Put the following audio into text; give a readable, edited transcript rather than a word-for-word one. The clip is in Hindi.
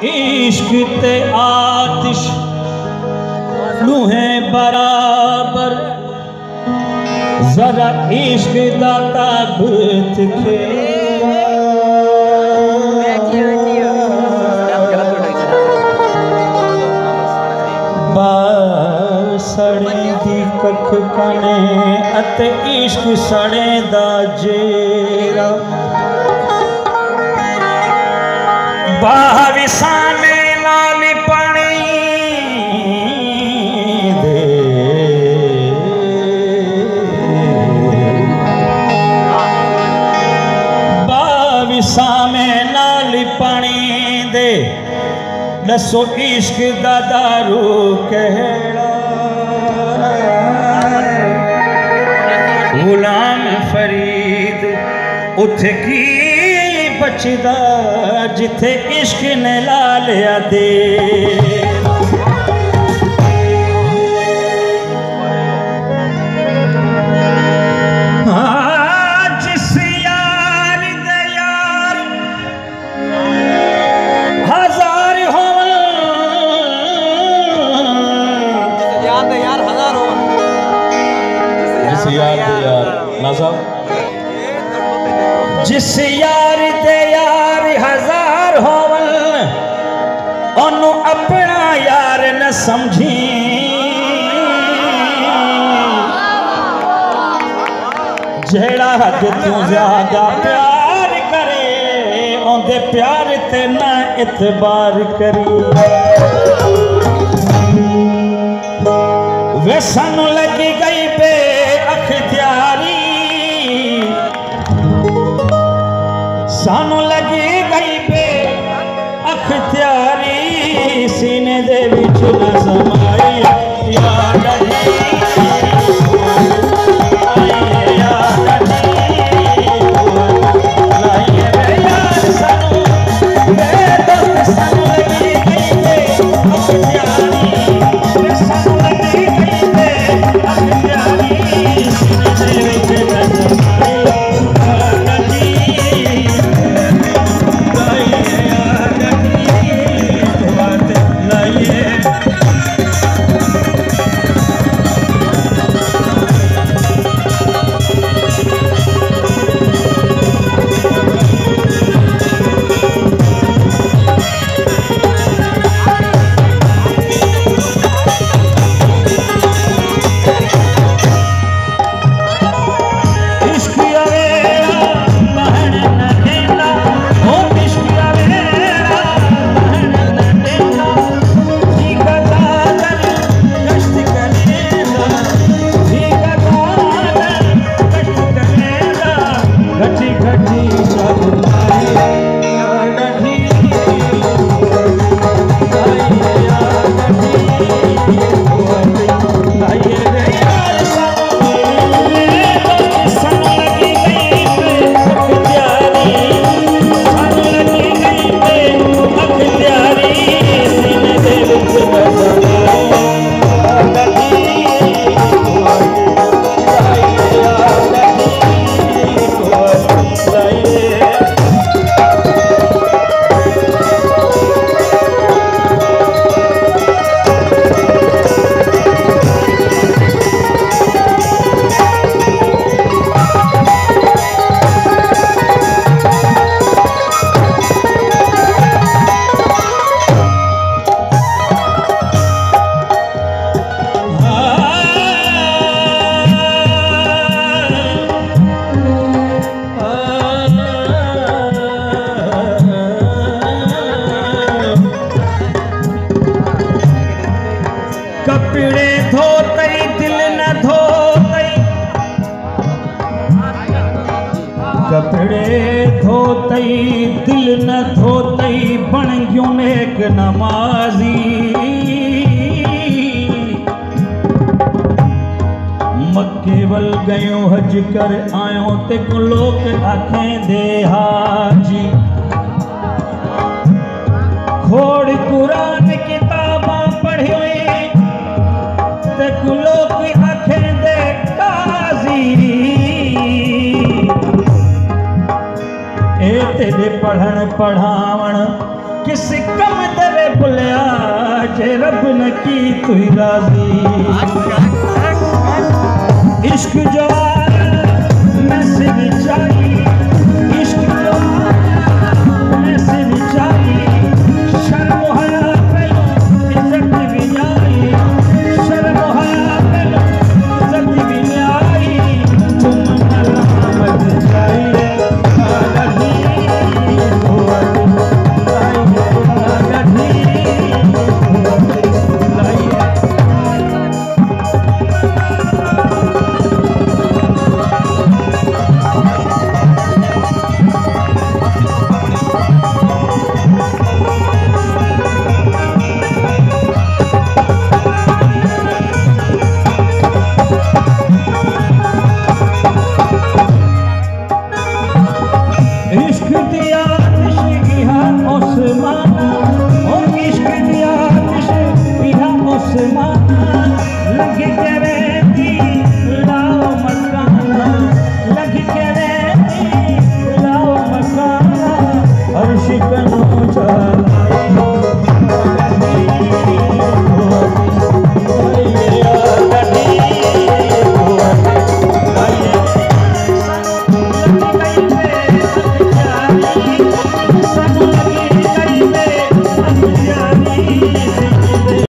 इश्क ते आतिश लूहें बराबर जरा इश्क दा ताबत खे सड़े दी कख कने अते इश्क सड़े दा जेरा बाविसाने नाली पानी दे बाविसाने नाली पानी दे दसो इश्क दा दारू कहड़ा गुलाम फरीद उथे की बचदा जिथे इश्क ने ला लिया दे जिस यार दे यार हजार हो जिस यार दे यार हजार होवन ओनू अपना यार न समझी जेड़ा हद तू ज्यादा प्यार करे ओंदे प्यार ते ना इतबार करी वे सानू लगी गई बे अख्तियारी सानू लगी गई बे अख्तियारी सीने दे विच न समाई याद कपड़े धोतई दिल न धोतई कपड़े धोतई दिल न धोतई बन गयो नेक नमाजी मक्के वल गयो हज कर आयो ते को लोग आखें दे हाजी खोड़ कुरान किताबां पढ़ियो ते को लोग आखें दे काजी ए तेरे पढ़न पढ़ावण किस कम तेरे भुलिया जे रब न की तुई राजी इश्क जवान नसीब चाहिए